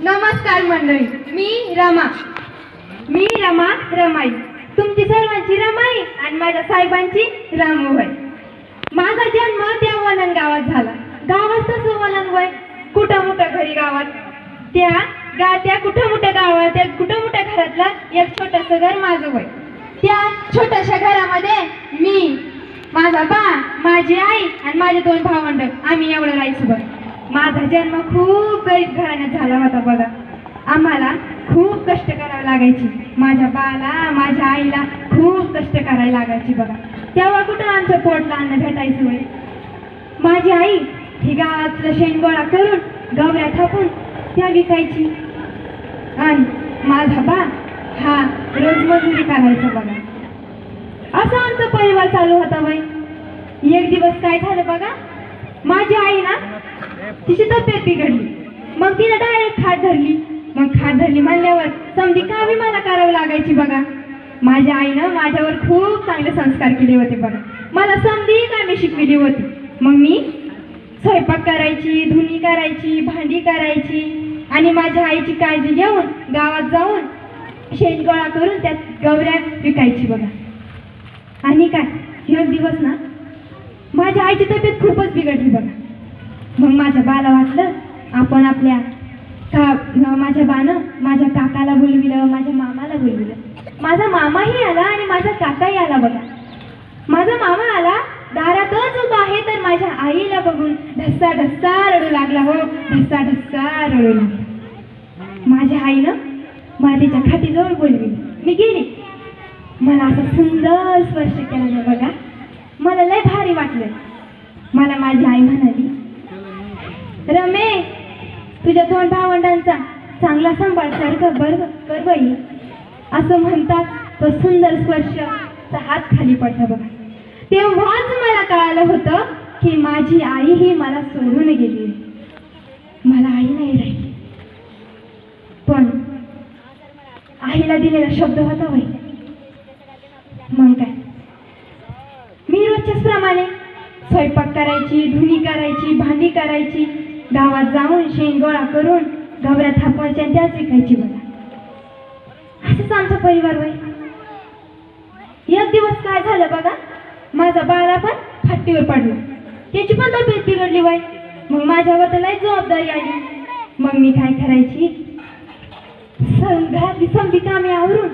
नमस्कार मंडळी, मी रमा रमाई, तुमची सर्वांची रमाई आणि माझ्या साहेबांची रामूबाई. माझा जन्म त्या वनन गावात झाला. गावात तसं वनन वय कुठं मोठं घरी गावात त्या कुठं मोठ्या गावात त्या कुठं मोठ्या घरातलं एक छोटंसं घर माझं वय. त्या छोट्याशा घरामध्ये मी, माझा बा, माझी आई आणि माझे 2 भावंड आम्ही एवढं राहायचो बघ. माझा जन्म खूप गरीब घराण्यात झाला होता बघा. आम्हाला खूप कष्ट करावे लागायची. माझ्या बाला, माझ्या आईला खूप कष्ट करायला लागायची बघा. तेव्हा कुठं आमचं पोटला अन्न भेटायचं वय. माझी आई ही गावातलं शेण गोळा करून गवऱ्या थापून त्या विकायची आणि माझा बा हा रोज मजुरी करायचा बघा. असं आमचा परिवार चालू होता वय. एक दिवस काय झालं बघा, माझी आई ना तिची तब्येत बिघडली. मग तिने डायरेक्ट खाट धरली. मग खाट धरली म्हणल्यावर समजी कामी मला करावं लागायची बघा. माझ्या आईनं माझ्यावर खूप चांगले संस्कार केले होते बघा. मला समधी कामे शिकविली होती. मग मी स्वयंपाक करायची, धुणी करायची, भांडी करायची आणि माझ्या आईची काळजी घेऊन गावात जाऊन शेण गोळा करून त्यात गवऱ्या विकायची बघा. आणि काय एक दिवस ना माझ्या आईची तब्येत खूपच बिघडली बघा. मग माझ्या बाला वाटलं आपण माझ्या बानं माझ्या काकाला बोलविलं, माझ्या मामाला बोलविलं. माझा मामाही आला आणि माझा काकाही आला बघा. माझा मामा आला, दारातच उभा आहे तर माझ्या आईला बघून ढस्सा ढस्सा रडू लागला. हो, ढस्सा ढस्सा रडू लागला. माझ्या आईनं मला तिच्या खाटीजवळ बोलविलं. मी गेली. मला असं सुंदर स्पर्श केला ना बघा. मला लय भारी वाटलं. मला माझी आई म्हणाली, रमे, तुझ्या 2 भावंडांचा चांगला सांभाळ कर बाई. असं म्हणतात तो सुंदर स्पर्शचा हात खाली पडला बघा. तेव्हाच मला कळालं होतं की माझी आई ही मला सोडून गेली. मला आई नाही राहिली. पण आईला दिलेला शब्द होता बाई. मग काय, मी रोजच्याच प्रमाणे स्वयंपाक करायची, धुणी करायची, भांडी करायची, गावात जाऊन शेण गोळा करून गवऱ्या थापवायच्या आणि त्याच विकायची बघा. असंच आमचा परिवार वय. एक दिवस काय झालं बघा, माझा बाळा पण फाटीवर पडला. त्याची पण तब्येत बिघडली वय. मग माझ्यावर तर लय जबाबदारी आली. मग मी काय करायची, घरातली समधी कामे आवरून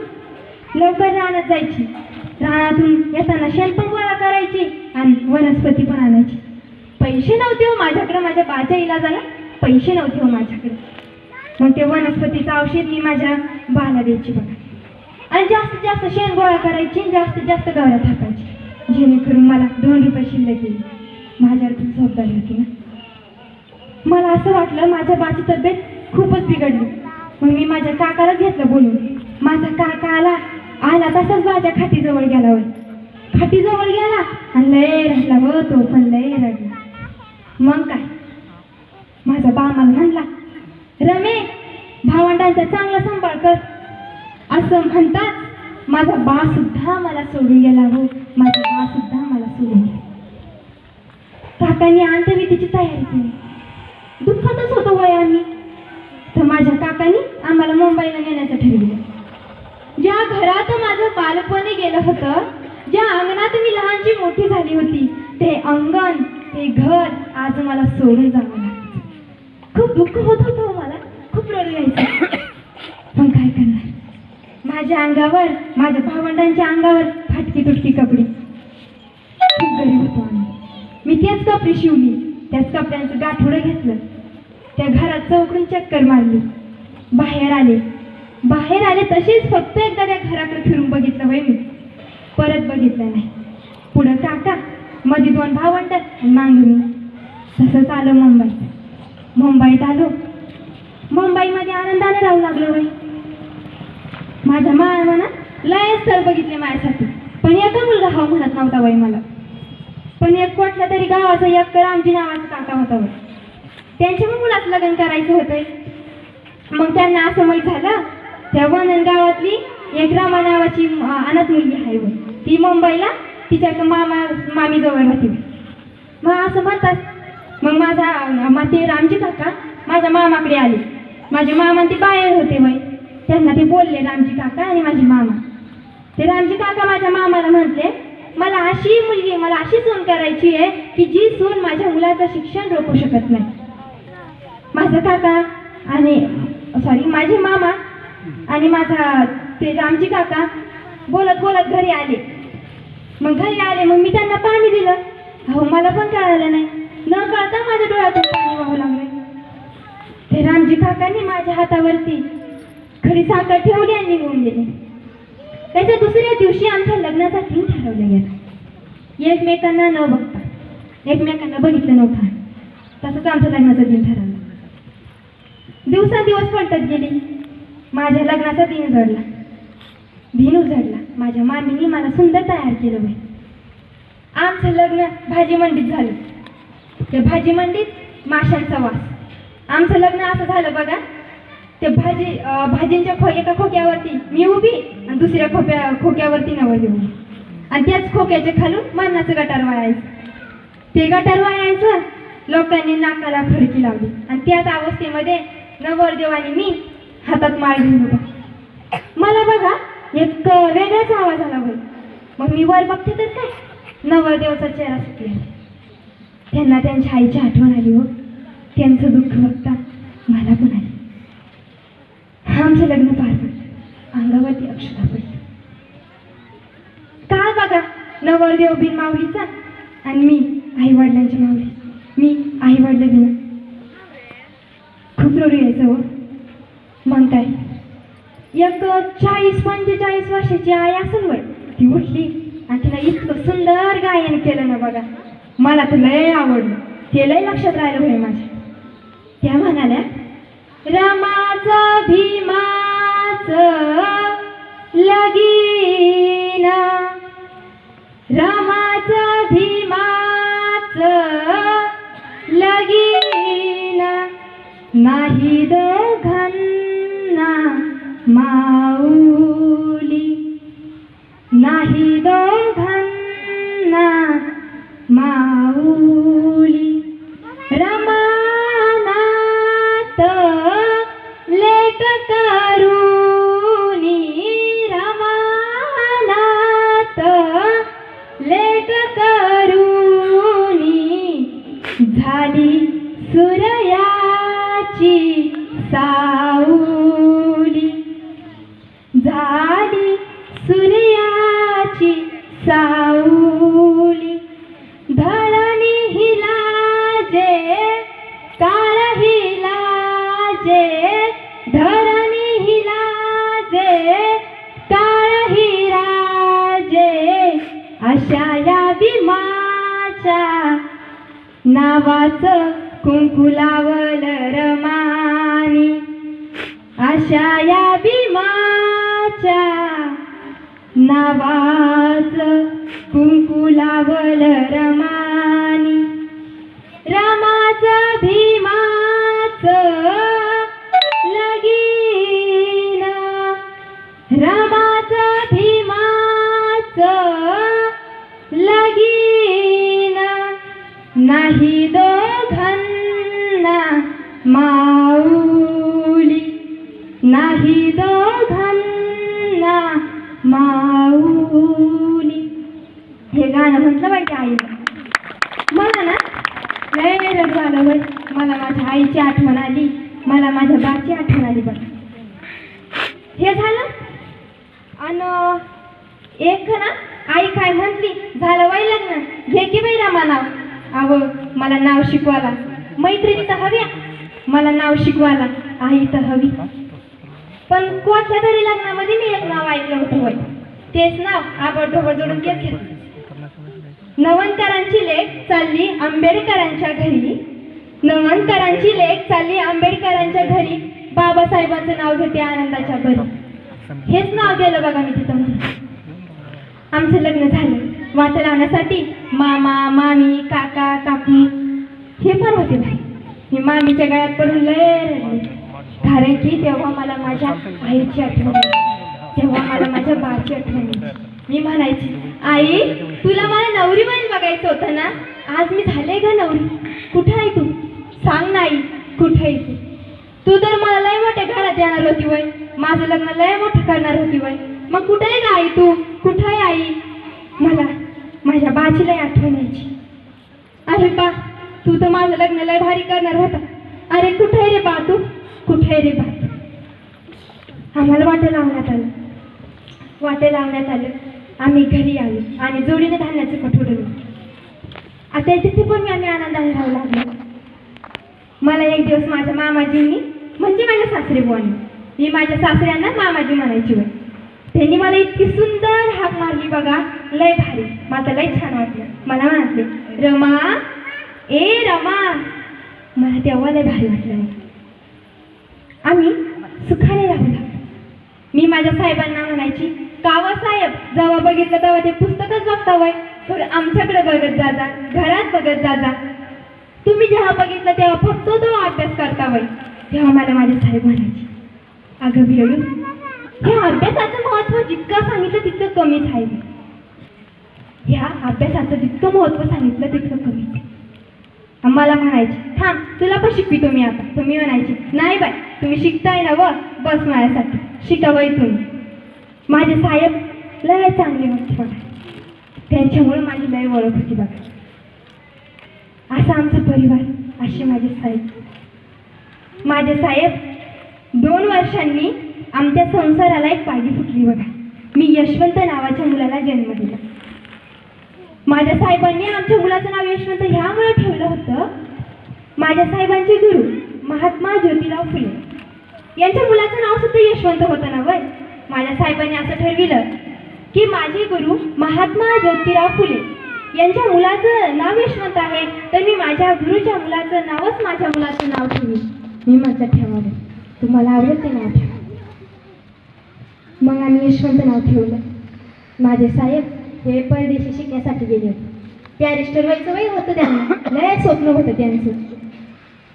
लवकर रानात जायची. रानातून येताना शेण पण गोळा करायची आणि वनस्पती पण आणायची. पैसे नव्हते हो माझ्याकडे. माझ्या बाच्या इलाजाला पैसे नव्हते हो माझ्याकडे. मग ते वनस्पतीचं औषध मी माझ्या बाला द्यायची बघा. आणि जास्तीत जास्त शेण गोळा करायची आणि जास्तीत जास्त गवऱ्या थापायची, जेणेकरून मला 2 रुपये शिल्लक येईल. माझ्यावर खूप जबाबदारी होती ना. मला असं वाटलं माझ्या बाची तब्येत खूपच बिघडली. मग मी माझ्या काकाला घेतलं बोलून. माझा काका आला तसाच बाच्या खाटीजवळ गेला होय. खाटीजवळ गेला आणि लय रडला हो तो, पण लय रडला. मग काय, माझा बा मला म्हणला, रमे, भावंडांचा चांगला सांभाळ कर. असं म्हणतात माझा बा सुद्धा मला सोडून गेला हो. माझा बा सुद्धा मला सोडून गेला. काकांनी अंत्यविधीची तयारी केली. दुःखातच होतो वय आम्ही. तर माझ्या काकांनी आम्हाला मुंबईला नेण्याचं ठरविलं. ज्या घरात माझं बालपण गेलं होतं, ज्या अंगणात मी लहानची मोठी झाली होती, ते अंगण, ते घर आज मला सोडून जावं लागतं. खूप दुःख होत होतं मला, खूप रडू यायचं. पण काय करणार, माझ्या अंगावर, माझ्या भावंडांच्या अंगावर फाटकी तुटकी कपडी. खूप गरीब होतो आम्ही. मी त्याच कपडे शिवली, त्याच कपड्यांचं गाठोडं घेतलं. त्या घरात चौकून चक्कर मारली. बाहेर आले तसेच फक्त एकदा त्या घराकडे फिरून बघितलं बाई मी. परत बघितलं नाही. पुढं काका, मध्ये 2 भावंड आणि मागं मी. तसंच आलो मुंबईत आलो. मुंबईमध्ये आनंदाने राहू लागलो बाई. माझ्या मामानं लय स्थळ बघितले माझ्यासाठी, पण एका मुलगा हा म्हणत नव्हता बाई मला. पण एक कुठल्या तरी गावाचा एक रामजी नावाचा काका होता बाई. त्यांच्या मुलाचं लग्न करायचं होतं. मग त्यांना असं माहीत झालं त्या वनन गावातली एक रामा नावाची अनाथ मुलगी आहे बाई. ती मुंबईला तिच्या मामीजवळ राहते. मग असं म्हणतात. मग ते रामजी काका माझ्या मामाकडे आले माझे मामा ते बाहेर होते वय, त्यांना ते बोलले रामजी काका आणि माझे मामा. ते रामजी काका माझ्या मामाला म्हटले, मला अशी मुलगी, मला अशी सून करायची आहे की जी सून माझ्या मुलाचं शिक्षण रोखू शकत नाही. माझा काका आणि माझे मामा आणि माझा ते रामजी काका बोलत बोलत घरी आले. मग मी त्यांना पाणी दिलं. अहो मला पण कळालं नाही, न कळता माझ्या डोळ्यातून पाणी वाहू लागले. ते रामजी काकांनी माझ्या हातावरती खडी साखर ठेवली आणि निघून गेले. त्याच्या दुसऱ्या दिवशी आमच्या लग्नाचा दिन ठरवलं गेला. एकमेकांना न बघता, एकमेकांना बघितलं नव्हतं, तसंच आमच्या लग्नाचा दिन ठरवलं. दिवसांदिवस पलटत गेली. माझ्या लग्नाचा दिन उजडला. माझ्या मामीनी मला सुंदर तयार केलं बाई. आमचं लग्न भाजी मंडीत झालं. त्या भाजी मंडीत माशांचा वास. आमचं लग्न असं झालं बघा, ते भाजींच्या एका खोक्यावरती मी उभी आणि दुसऱ्या खोक्यावरती नवरी उभी, आणि त्याच खोक्याच्या खालून मरणाचं गटार वाळायचं. ते गटार वाळायचं, लोकांनी नाकाला फडकी लावली, आणि त्याच अवस्थेमध्ये नवरदेवानी मी हातात माळ घेऊन उभा. मला बघा एक वेगळाच आवाज आला बाई. मग मी वर बघते तर काय, नवरदेवाचा चेहरा सुटला. त्यांना त्यांच्या आईची आठवण आली हो. त्यांचं दुःख बघता मला पण आली. आमचं लग्न पार पडलं, अंगावरती अक्षता पडली. काळ बघा, नवरदेव बिन माऊलीचा आणि मी आई वडिलांच्या माऊली. मी आई वडील बिना खूप रडू यायचं हो. मग काय, एक 40-45 वर्षाची आई असेल वय, ती उठली आणि तिला इतकं सुंदर गायन केलं ना बघा, मला तर लय आवडलं. ते लय लक्षात राहिलं होय माझ्या. त्या म्हणाल्या, रमाचं भीमाचं लगीन, रमाचं भीमाचं लगीन, नाही दोघांना माऊली, नाही दोघांना माऊली. रमानाथ लेक करुणी, रमानाथ लेक करुणी, झाली सूर्याची सावली, झाली सूर्याची सावली. धरणी हिलाजे, काळ हिलाजे, धरणी हिलाजे, काळ हिराजे, अशा या भीमाच्या नावाचं कुंकू लावलं रमानी, अशा या भीमाच्या नावाचं कुंकू लावलं रमानी. रमाचं भीमाचं लगीन, रमाचं भीमाचं लगीन, नाही दोघांना माऊली, नाही दोघांना माऊली. हे गाणं म्हटलं बाई त्या आईला. मला ना लय रड झालं बाई. मला माझ्या आईची आठवण आली, मला माझ्या बाची आठवण आली बघा. हे झालं. आणि एक ना आई काय म्हटली, झालं बाई लग्न, घे की बाई रमा नाव. अहो मला नाव शिकवायला मैत्रिणी तर हव्या, मला नाव शिकवायला आई तर हवी. पण कोणत्या तरी लग्नामध्ये मी एक नाव ऐकलं होतं होय. तेच नाव आबडधोबड जोडून घेतलं. नवनकरांची लेक चालली आंबेडकरांच्या घरी, नवनकरांची लेक चालली आंबेडकरांच्या घरी, बाबासाहेबांचं नाव घेते आनंदाच्या बरी. हेच नाव गेलं बघा मी तिथं. आमचं लग्न झालं. वाट लावण्यासाठी मामा मामी काका काकू हे पण होते भाई. मी मामीच्या गळ्यात पडून लय रडले, कारण की तेव्हा मला माझ्या आईची आठवण, तेव्हा मला माझ्या बाची आठवण. मी म्हणायची, आई तुला मला नवरी म्हणून बघायचं होतं ना, आज मी झाले ग नवरी. कुठं आहे तू, सांग ना आई, कुठं आहे तू. तू तर मला लय मोठ्या घरात येणार होती वय, माझं लग्न लय मोठं करणार होती वय. मग कुठे आहे ग आई तू? कुठे आहे आई? मला माझ्या बाची लय आठवण यायची. अरे बा, तू तर माझं लग्न लय भारी करणार होता. अरे कुठे आहे रे बा तू? कुठे आहे रे बा? आम्हाला वाटे लावण्यात आलं. आम्ही घरी आलो आणि जोडीने धान्याचं कठ उडवलं. आता तिथे पण आम्ही आनंदाने राहू लागलो. मला एक दिवस माझ्या मामाजींनी, म्हणजे माझ्या सासरे बुवांनी, मी माझ्या सासऱ्यांना मामाजी म्हणायची वय, त्यांनी मला इतकी सुंदर हाक मारली बघा, लय भारी. मला लय छान वाटलं. मला म्हणाले, रमा, ए रमा. मला तेव्हा लय भारी वाटलं. आम्ही सुखाने राहू लागलो. मी माझ्या साहेबांना म्हणायची, कावा साहेब, जेव्हा बघितलं तेव्हा ते पुस्तकच बघता वय, थोडं आमच्याकडे बघत जा, घरात बघत जा. तुम्ही जेव्हा बघितलं तेव्हा फक्त तो अभ्यास करता वय. तेव्हा मला माझे साहेब म्हणायचे, अगं भिळू, ह्या अभ्यासाचं महत्त्व जितकं सांगितलं तितकं कमीच आहे. ह्या अभ्यासाचं जितकं महत्त्व सांगितलं तितकं कमीच. मला म्हणायची, थांब तुला पण शिकवितो मी आता. तुम्ही म्हणायची, नाही बाय, तुम्ही शिकताय ना व, बस माझ्यासाठी शिकावय तुम्ही. माझे साहेब लय चांगले होते बघा, त्यांच्यामुळे माझी लय ओळख होती बघा. असा आमचा परिवार, असे माझे साहेब. माझे साहेब 2 वर्षांनी आमच्या संसाराला एक पागी फुटली बघा. मी यशवंत नावाच्या मुलाला जन्म दिला. माझ्या साहेबांनी आमच्या मुलाचं नाव यशवंत ह्यामुळे ठेवलं होतं, माझ्या साहेबांचे गुरु महात्मा ज्योतिराव फुले यांच्या मुलाचं नाव सुद्धा यशवंत होतं ना वय. माझ्या साहेबांनी असं ठरविलं की माझे गुरु महात्मा ज्योतिराव फुले यांच्या मुलाचं नाव यशवंत आहे, तर मी माझ्या गुरुच्या मुलाचं नावच माझ्या मुलाचं नाव ठेवीन. मी म्हटलं, ठेवावं, तुम्हाला आवडेल ते नाव ठेवा. मग आम्ही यशवंत नाव ठेवलं. माझे साहेब हे परदेशी शिकण्यासाठी गेले होते. बॅरिस्टर व्हायचं वय होतं त्यांना, लय स्वप्न होतं त्यांचं.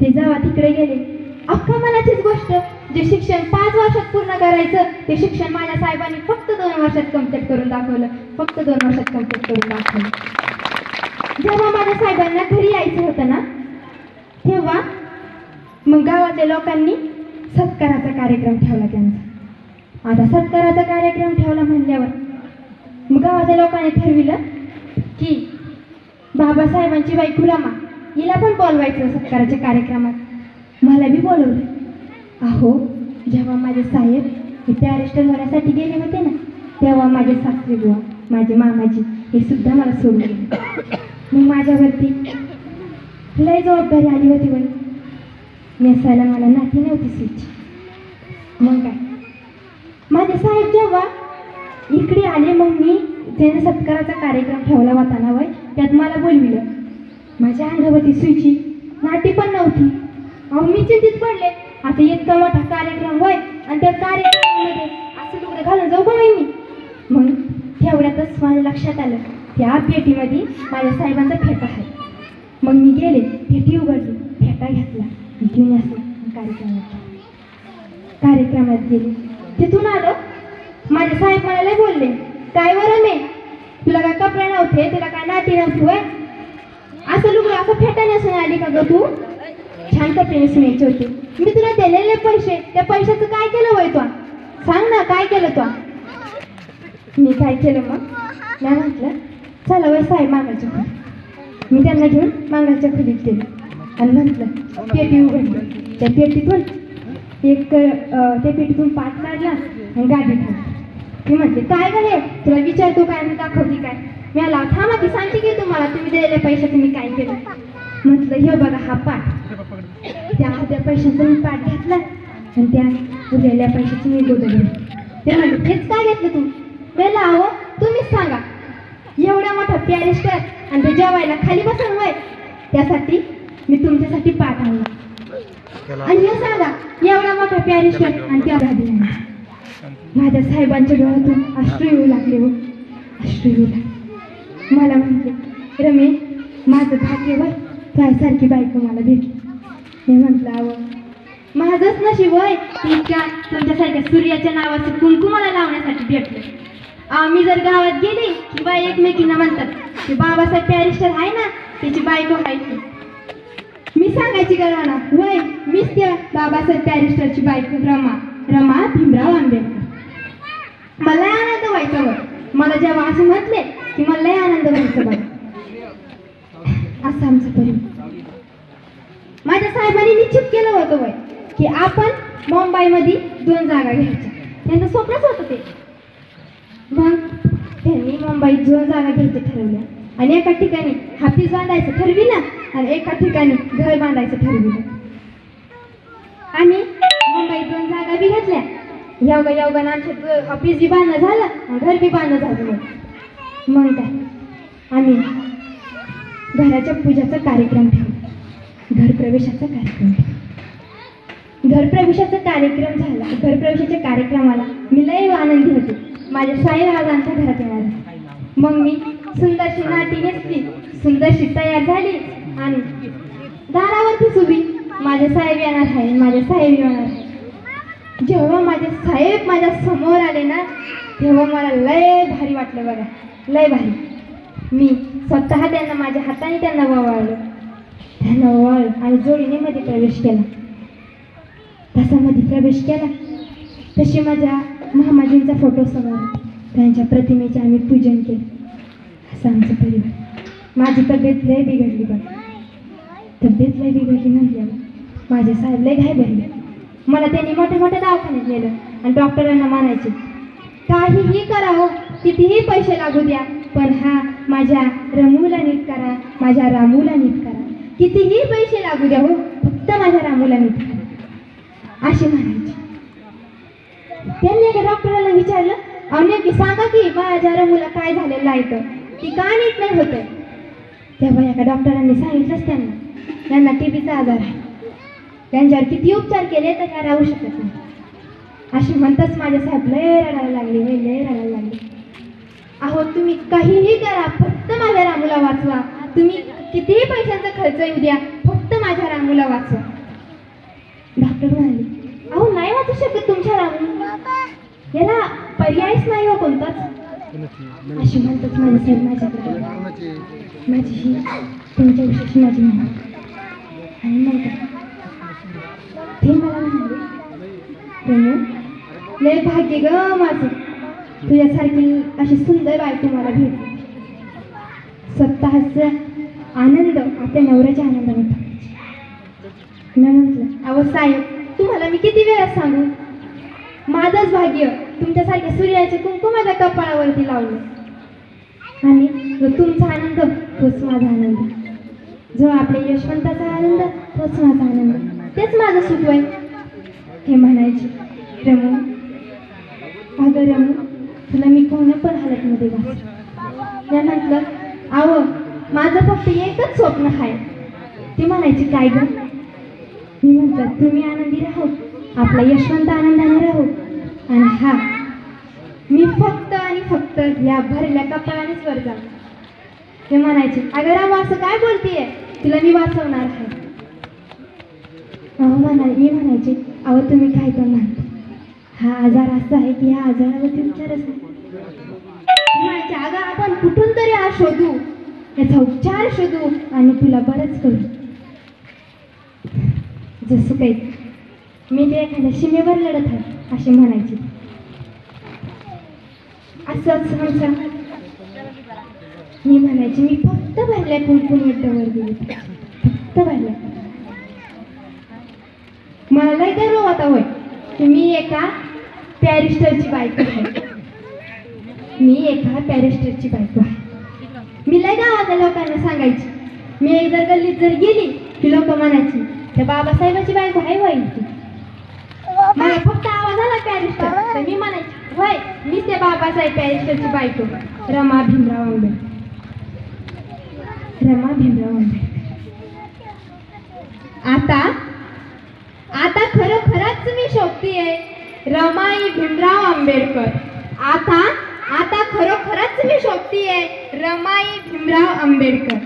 ते जेव्हा तिकडे गेले, अख्खा मनाचीच गोष्ट, जे शिक्षण 5 वर्षात पूर्ण करायचं ते शिक्षण माझ्या साहेबांनी फक्त 2 वर्षात कम्प्लीट करून दाखवलं. फक्त 2 वर्षात कम्प्लीट करून दाखवलं. जेव्हा माझ्या साहेबांना घरी यायचं होतं ना, तेव्हा मग गावातल्या लोकांनी सत्काराचा कार्यक्रम ठेवला त्यांचा. आता सत्काराचा कार्यक्रम ठेवला म्हणल्यावर मग गावाच्या लोकांनी ठरविलं की बाबासाहेबांची बायको रमा हिला पण बोलवायचं सत्काराच्या कार्यक्रमात. मला बी बोलवलं. अहो, जेव्हा माझे साहेब हे बॅरिस्टर होण्यासाठी गेले होते ना, तेव्हा माझे सासरे बुवा, माझे मामाजी हे सुद्धा मला सोडून गेले. मग माझ्यावरती लय जबाबदारी आली होती बाई. नेसायला मला नाती नव्हती सुची. मग काय, माझे साहेब जेव्हा इकडे आले, मग मी त्याने सत्काराचा कार्यक्रम ठेवला होता ना वय, त्यात मला बोलविलं. माझ्या अंगावरती सुईची नाटी पण नव्हती. अहो, मी चिंतित पडले. आता इतका मोठा कार्यक्रम होय आणि त्या कार्यक्रमामध्ये असं लुगडं घालून जाऊ का मी? मग तेवढ्यातच माझ्या लक्षात आलं, त्या पेटीमध्ये माझ्या साहेबांचा फेटा आहे. मग मी गेले, पेटी उघडली, फेटा घेतला, घेऊन असं कार्यक्रमात गेले. तिथून आलो, माझे साहेब मला बोलले, काय बरं मी, तुला काय कपडे नव्हते, तुला काय नाटी नव्हती वय, असं लुगडं असं फेटा नेसून आली का ग तू? छान कपडे नेसून यायचे होते. मी तुला दिलेले पैसे, त्या पैशाचं काय केलं वय तू? सांग ना, काय केलं तू? मी काय केलं मग? नाही म्हटलं, चला वय साहेब मागायच्या खोलीत. मी त्यांना घेऊन मागायच्या खोलीत गेले आणि म्हटलं, पेटी उघडली. त्या पेटीतून त्या पेटीतून पाट काढला आणि गाडी खाली. मी म्हटले, काय गं, तुला विचारतो काय, मी दाखवते काय? मी आला, थांबा की सांगते की तुम्हाला तुम्ही दिलेल्या पैशाचं मी काय केलं. म्हटलं, हे बघा हा पाट. त्या पैशाचा मी पाट घेतला आणि त्या उरलेल्या पैशाची मी गोदर. ते म्हणले, हेच काय घेतलं तू? वेळेला हवं तुम्हीच सांगा. एवढा मोठा बॅरिस्टर आणि ते जेवायला खाली बसून वय, त्यासाठी मी तुमच्यासाठी पाट आणला. आणि हे सांगा, एवढा मोठा बॅरिस्टर आणि त्या राहिली. माझ्या साहेबांच्या डोळ्यातून अश्रू येऊ लागले हो, अश्रू येऊ लागले. मला म्हटले, रमे, माझं भाग्यवर तुझ्यासारखी बायको मला भेटली. मी म्हटलं, अहो, माझंच नशीब होय इतक्या तुमच्यासारख्या सूर्याच्या नावाचं कुंकू मला लावण्यासाठी भेटलं. मी जर गावात गेली की बाई एकमेकींना म्हणतात की बाबासाहेब बॅरिस्टर आहे ना, त्याची बायको आहे ती. मी सांगायची गरवाना वय मीच त्या बाबासाहेब बॅरिस्टरची बायको रमा भीमराव आंबेडकर. मला आनंद व्हायचा वय. मला जेव्हा असं म्हटले की मला लय आनंद व्हायचा बाई. असं आमचं परिवार. माझ्या साहेबांनी निश्चित केलं होतं वय की आपण मुंबईमध्ये 2 जागा घ्यायच्या. त्यांचं स्वप्नच होतं ते. मग त्यांनी मुंबईत 2 जागा घ्यायच्या ठरवल्या आणि एका ठिकाणी हाफीज बांधायचं ठरविलं आणि एका ठिकाणी घर बांधायचं ठरविलं. आम्ही मुंबईत 2 जागा बी घेतल्या. योगायोगानं आमच्या हाफीज बी बांधणं झालं आणि घर बी बांधणं झालं. मग काय आम्ही घराच्या पूजाचा कार्यक्रम ठेवला. घरप्रवेशाचा कार्यक्रम ठेवला. घरप्रवेशाचा कार्यक्रम झाला. घरप्रवेशाच्या कार्यक्रमाला मी लय आनंदी होते. माझे साहेब आज आमच्या घरात येणार. मग मी सुंदरशी नाटी नेसली, सुंदरशी तयार झाली आणि दारावरतीच उभी. माझे साहेब येणार आहे, माझे साहेब येणार आहे. जेव्हा माझे साहेब माझ्या समोर आले ना तेव्हा मला लय भारी वाटलं बघा, लय भारी. मी स्वतः त्यांना माझ्या हाताने त्यांना ओवाळलं. त्यांना ओवाळलं आणि जोडीने मध्ये प्रवेश केला. तसा मध्ये प्रवेश केला तशी माझ्या महामाजींचा फोटो समोर त्यांच्या प्रतिमेचे आम्ही पूजन केलं. असं आमचं परिवार. माझी तब्येत लय बिघडली बघा. तब्येत लय बिघडली म्हटल्यावर माझे साहेब लय घाई भरले. मला त्यांनी मोठ्या मोठ्या दवाखान्यात नेलं आणि डॉक्टरांना म्हणायचे काहीही करा हो, कितीही पैसे लागू द्या, पण हा माझ्या रमूला नीट करा, माझ्या रामूला नीट करा. कितीही पैसे लागू द्या हो, फक्त माझ्या रामूला नीट करा अशी म्हणायची. त्यांनी एका डॉक्टरांना विचारलं अहो नेमकी सांगा की माझ्या रमूला काय झालेलं आहे तर ती का नीट नाही होत आहे. तेव्हा एका डॉक्टरांनी सांगितलंच त्यांना टीबीचा आजार आहे. त्यांच्यावर किती उपचार केले तर त्या राहू शकत नाही. अशी म्हणताच माझे साहेब लय रडायला लागले, लय रडायला लागले. अहो तुम्ही काहीही करा, फक्त माझ्या रामूला वाचवा. तुम्ही कितीही पैशांचा खर्च येऊ द्या, फक्त माझ्या रामूला वाचवा. डॉक्टर म्हणाले अहो नाही वाचू शकत तुमच्या रामू, याला पर्यायच नाही हो कोणताच. अशी म्हणतात माझे साहेब माझ्याकडे. माझी ही तुमच्याविषयी माझी म्हणा आणि म्हणतात ते मला म्हणाले रमू लय भाग्य ग माझं, तुझ्यासारखी अशी सुंदर बायको मला भेटली. स्वतःचा आनंद आपल्या नवऱ्याच्या आनंदाने टाकायची. मी म्हटलं अहो साहेब तुम्हाला मी किती वेळा सांगू, माझंच भाग्य तुमच्यासारख्या सूर्याचे कुंकू माझ्या कपाळावरती लावलं आणि जो तुमचा आनंद तोच माझा आनंद, जो आपल्या यशवंताचा आनंद तोच माझा आनंद, तेच माझं सुख आहे. हे म्हणायचे रमू अगं रमू तुला मी कोणा पण हालतमध्ये वाचलं. मी म्हटलं अहो माझं फक्त एकच स्वप्न आहे. ती म्हणायची काय ग. मी म्हटलं तुम्ही आनंदी राहो, आपला यशवंत आनंदाने राहो आणि हा मी फक्त आणि फक्त या भरल्या कपाळानेच वर जाऊ. ते म्हणायचे अगं राम असं काय बोलतीये, तुला मी वाचवणार आहे. मी म्हणायचे अहो तुम्ही काय पण म्हणता, हा आजार असा आहे की ह्या आजारावरती उपचारच नाही. म्हणायचे अगं आपण कुठून तरी हा शोधू, याचा उपचार शोधू आणि तुला बरंच करू. जसं काही मी ते एखाद्या सीमेवर लढत आहे असे म्हणायचे. असंच आमचं मी म्हणायचे मी फक्त भरल्या कुंकून वर गेले, फक्त भरल्या. मला लय गर्व होता होय की मी एका पॅरिस्टरची बायको आहे. मी एका पॅरिस्टरची बायको आहे. मी लय गावातल्या लोकांना सांगायची. मी एक जर गल्लीत जर गेली की लोक म्हणायची त्या बाबासाहेबाची बायको आहे होय. मला फक्त आवाज आला पॅरिस्टर तर मी म्हणायची होय मीच त्या बाबासाहेब पॅरिस्टरची बायको रमा भीमराव आंबेडकर. रमा भीमराव आंबेडकर. आता खरोखरच मी शोधतीये रमाई भीमराव आंबेडकर. आता खरोखरच मी शोधतीये रमाई भीमराव आंबेडकर.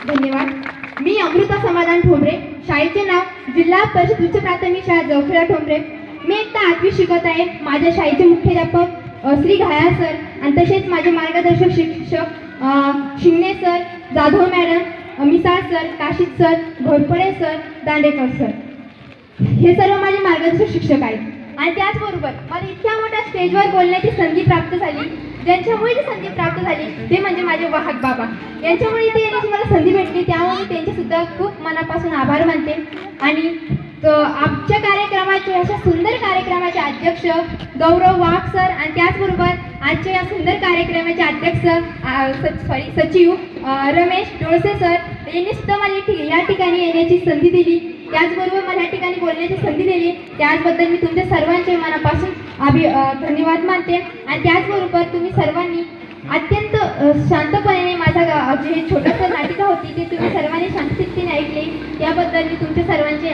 धन्यवाद. मी अमृता समाधान ठोंबरे. शाळेचे नाव जिल्हा परिषद उच्च प्राथमिक शाळा जवखेडा ठोंबरे. मी इयत्ता 8वी शिकत आहे. माझ्या शाळेचे मुख्याध्यापक श्री घाया सर आणि तसेच माझे मार्गदर्शक शिक्षक Shingane sir, Jadhav madam, Misal sir, Kashid sir, Ghorpade sir, Dandekar sir हे सर्व माझे मार्गदर्शक शिक्षक आहेत. आणि त्याचबरोबर मला इतक्या मोठ्या स्टेजवर बोलण्याची संधी प्राप्त झाली, ज्यांच्यामुळे ती संधी प्राप्त झाली ते म्हणजे माझे वाहक बाबा. यांच्यामुळे इथे येण्याची मला संधी भेटली, त्यामुळे मी त्यांचेसुद्धा खूप मनापासून आभार मानते. आणि आमच्या कार्यक्रमाचे अशा सुंदर कार्यक्रमाचे अध्यक्ष गौरव वाघ सर आणि त्याचबरोबर आजच्या या सुंदर कार्यक्रमाचे अध्यक्ष सचिव रमेश डोळसे सर यांनी सुद्धा मला या ठिकाणी येण्याची संधी दिली, त्याचबरोबर मला या ठिकाणी बोलण्याची संधी दिली. त्याचबद्दल मी तुमच्या सर्वांचे मनापासून धन्यवाद मानते. आणि त्याचबरोबर तुम्ही सर्वांनी अत्यंत शांतपणे माझा जे हे छोटंसं नाटिका होती ते तुम्ही सर्वांनी शांतचित्तीने ऐकले, याबद्दल मी तुमच्या सर्वांचे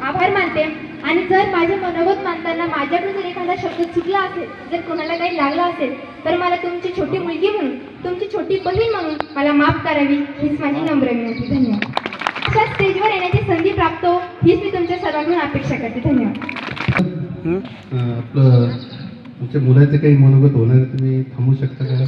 आभार मानते. आणि जर माझे मनोगत मानताना माझ्याकडून जर एखादा शब्द चुकला असेल, जर कोणाला काही लागला असेल, तर मला तुमची छोटी मुलगी म्हणून, तुमची छोटी बहीण म्हणून मला माफ करावी हीच माझी नम्र विनंती. धन्यवाद. अशा स्टेजवर येण्याची संधी प्राप्त हो हीच मी तुमच्या सर्वांकडून अपेक्षा करते. धन्यवाद. आपलं तुमच्या मुलाचे काही मनोगत होणार तुम्ही थांबू शकता का?